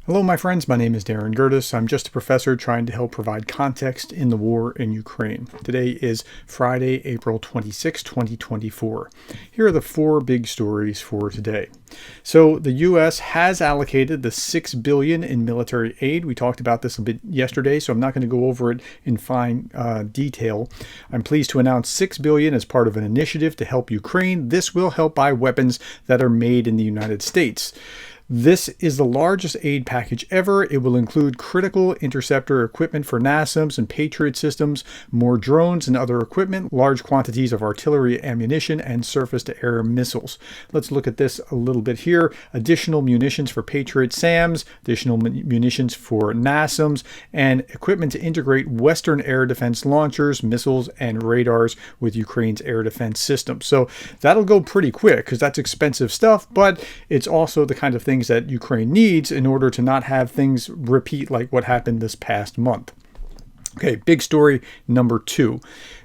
Hello, my friends. My name is Darren Gerdes. I'm just a professor trying to help provide context in the war in Ukraine. Today is Friday, April 26, 2024. Here are the four big stories for today. So the U.S. has allocated the $6 billion in military aid. We talked about this a bit yesterday, so I'm not going to go over it in fine detail. I'm pleased to announce $6 billion as part of an initiative to help Ukraine. This will help buy weapons that are made in the United States. This is the largest aid package ever. It will include critical interceptor equipment for NASAMS and Patriot systems, more drones and other equipment, large quantities of artillery ammunition, and surface-to-air missiles. Let's look at this a little bit here. Additional munitions for Patriot SAMs, additional munitions for NASAMS, and equipment to integrate Western air defense launchers, missiles, and radars with Ukraine's air defense system. So that'll go pretty quick because that's expensive stuff, but it's also the kind of things that Ukraine needs in order to not have things repeat like what happened this past month. Okay, big story number two.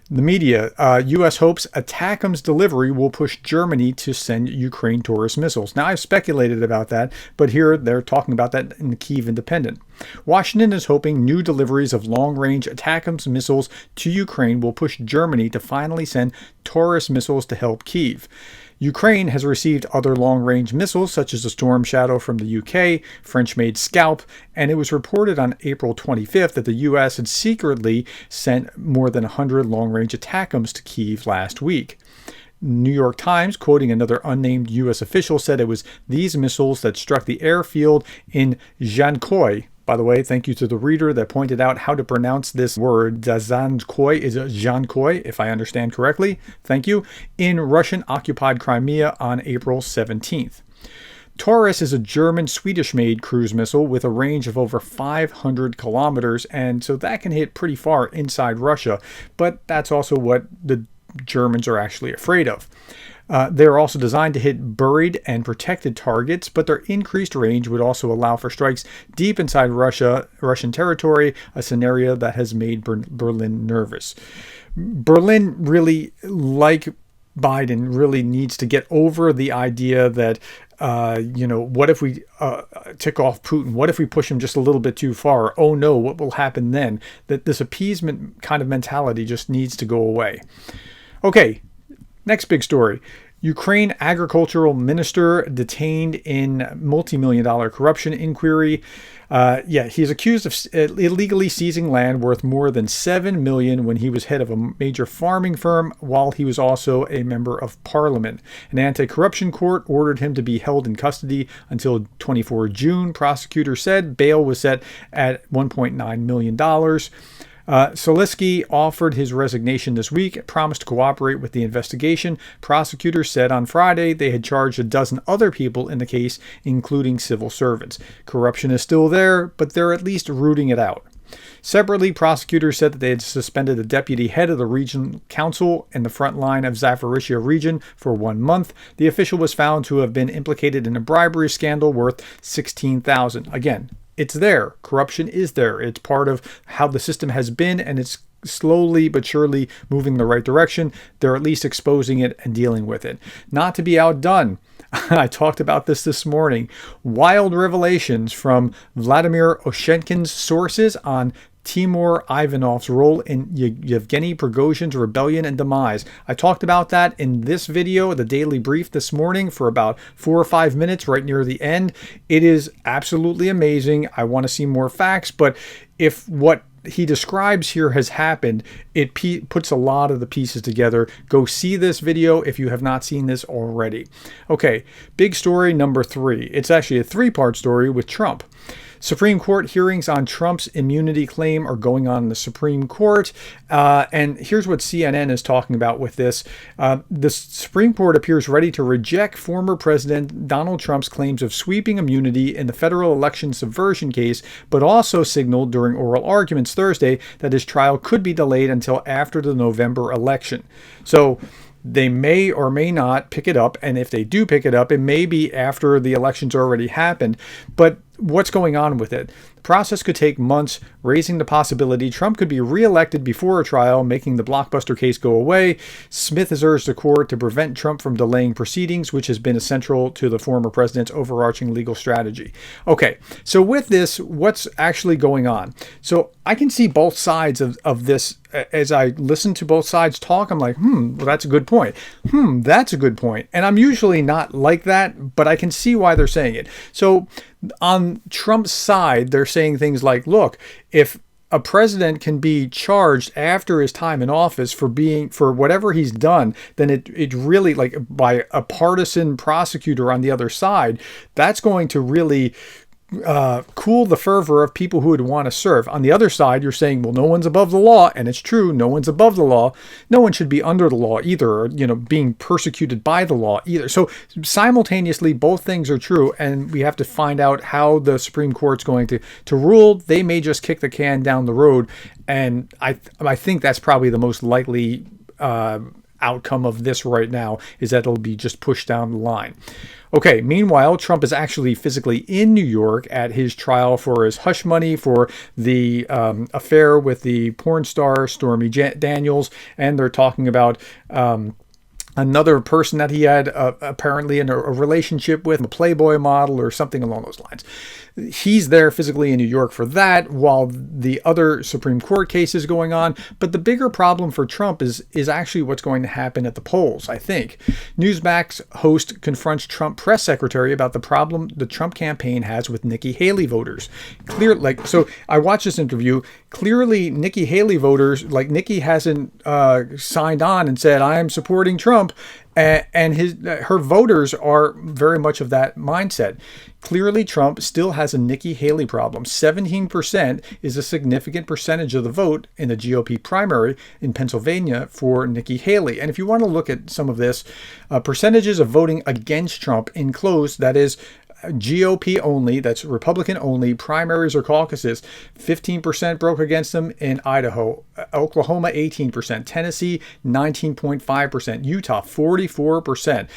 The media, U.S. hopes ATACMS delivery will push Germany to send Ukraine Taurus missiles. Now, I've speculated about that, but here they're talking about that in the Kyiv Independent. Washington is hoping new deliveries of long-range ATACMS missiles to Ukraine will push Germany to finally send Taurus missiles to help Kyiv. Ukraine has received other long-range missiles, such as the Storm Shadow from the UK, French-made Scalp, and it was reported on April 25th that the U.S. had secretly sent more than 100 long-range ATACMS to Kyiv last week. New York Times, quoting another unnamed U.S. official, said it was these missiles that struck the airfield in Zhankoy. By the way, thank you to the reader that pointed out how to pronounce this word. Zhankoy is Zhankoy, if I understand correctly. Thank you. In Russian-occupied Crimea on April 17th. Taurus is a German-Swedish-made cruise missile with a range of over 500 kilometers, and so that can hit pretty far inside Russia, but that's also what the Germans are actually afraid of. They're also designed to hit buried and protected targets, but their increased range would also allow for strikes deep inside Russian territory, a scenario that has made Berlin nervous. Berlin really, like Biden, really needs to get over the idea that, what if we tick off Putin? What if we push him just a little bit too far? Oh no, what will happen then? That this appeasement kind of mentality just needs to go away. Okay. Next big story. Ukraine agricultural minister detained in multi-million-dollar corruption inquiry. He's accused of illegally seizing land worth more than $7 million when he was head of a major farming firm while he was also a member of parliament. An anti-corruption court ordered him to be held in custody until 24 June. Prosecutors said bail was set at $1.9 million. Solinsky offered his resignation this week, promised to cooperate with the investigation. Prosecutors said on Friday they had charged a dozen other people in the case, including civil servants. Corruption is still there, but they're at least rooting it out. Separately, prosecutors said that they had suspended the deputy head of the regional council in the front line of Zaporizhia region for 1 month. The official was found to have been implicated in a bribery scandal worth $16,000. Again, it's there. Corruption is there. It's part of how the system has been, and it's slowly but surely moving in the right direction. They're at least exposing it and dealing with it. Not to be outdone, I talked about this morning. Wild revelations from Vladimir Oshenkin's sources on Timur Ivanov's role in Yevgeny Prigozhin's rebellion and demise. I talked about that in this video, the Daily Brief this morning, for about 4 or 5 minutes right near the end. It is absolutely amazing. I want to see more facts, but if what he describes here has happened, it puts a lot of the pieces together. Go see this video if you have not seen this already. Okay, big story number 3. It's actually a 3-part story with Trump. Supreme Court hearings on Trump's immunity claim are going on in the Supreme Court. And here's what CNN is talking about with this. The Supreme Court appears ready to reject former President Donald Trump's claims of sweeping immunity in the federal election subversion case, but also signaled during oral arguments Thursday that his trial could be delayed until after the November election. So they may or may not pick it up, and if they do pick it up, it may be after the election's already happened. But what's going on with it. The process could take months, raising the possibility Trump could be reelected before a trial, making the blockbuster case go away. Smith has urged the court to prevent Trump from delaying proceedings, which has been essential to the former president's overarching legal strategy. Okay, so with this, what's actually going on? So I can see both sides of this. As I listen to both sides talk, I'm like, well, that's a good point. That's a good point. And I'm usually not like that, but I can see why they're saying it. So on Trump's side, they're saying things like, look, if a president can be charged after his time in office for whatever he's done, then it really, like, by a partisan prosecutor on the other side, that's going to really cool the fervor of people who would want to serve. On the other side, you're saying, well, no one's above the law, and it's true, no one's above the law. No one should be under the law either, or, being persecuted by the law either. So simultaneously, both things are true, and we have to find out how the Supreme Court's going to rule. They may just kick the can down the road, and I think that's probably the most likely outcome of this right now, is that it'll be just pushed down the line. Okay, meanwhile, Trump is actually physically in New York at his trial for his hush money for the affair with the porn star Stormy Daniels, and they're talking about another person that he had apparently in a relationship with, a Playboy model or something along those lines. He's there physically in New York for that, while the other Supreme Court case is going on. But the bigger problem for Trump is actually what's going to happen at the polls, I think. Newsmax host confronts Trump press secretary about the problem the Trump campaign has with Nikki Haley voters. So I watched this interview. Clearly, Nikki Haley voters, like, Nikki hasn't signed on and said, I am supporting Trump. And her voters are very much of that mindset. Clearly, Trump still has a Nikki Haley problem. 17% is a significant percentage of the vote in the GOP primary in Pennsylvania for Nikki Haley. And if you want to look at some of this, percentages of voting against Trump enclosed, that is, GOP only, that's Republican only, primaries or caucuses, 15% broke against them in Idaho, Oklahoma 18%, Tennessee 19.5%, Utah 44%.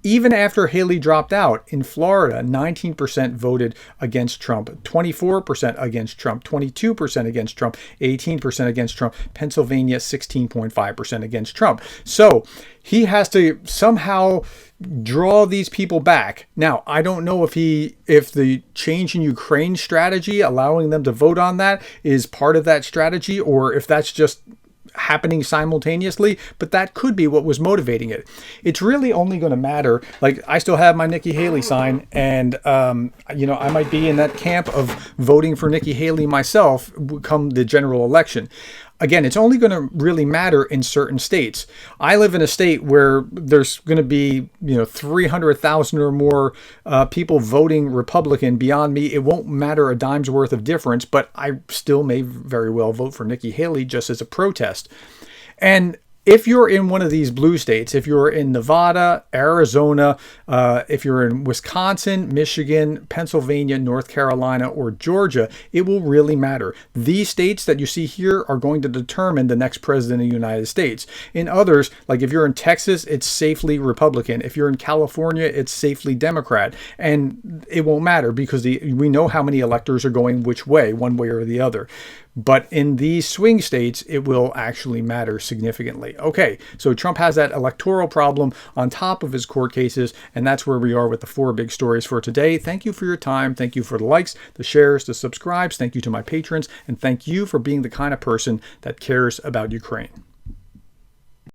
Even after Haley dropped out, in Florida, 19% voted against Trump, 24% against Trump, 22% against Trump, 18% against Trump, Pennsylvania, 16.5% against Trump. So he has to somehow draw these people back. Now, I don't know if the change in Ukraine strategy, allowing them to vote on that, is part of that strategy, or if that's just happening simultaneously, but that could be what was motivating it. It's really only going to matter. Like, I still have my Nikki Haley sign, and I might be in that camp of voting for Nikki Haley myself come the general election. Again, it's only going to really matter in certain states. I live in a state where there's going to be, 300,000 or more people voting Republican beyond me. It won't matter a dime's worth of difference, but I still may very well vote for Nikki Haley just as a protest. And if you're in one of these blue states, if you're in Nevada, Arizona, if you're in Wisconsin, Michigan, Pennsylvania, North Carolina, or Georgia, it will really matter. These states that you see here are going to determine the next president of the United States. In others, like if you're in Texas, it's safely Republican. If you're in California, it's safely Democrat. And it won't matter because we know how many electors are going which way, one way or the other. But in these swing states, it will actually matter significantly. Okay, so Trump has that electoral problem on top of his court cases, and that's where we are with the 4 big stories for today. Thank you for your time. Thank you for the likes, the shares, the subscribes. Thank you to my patrons, and thank you for being the kind of person that cares about Ukraine.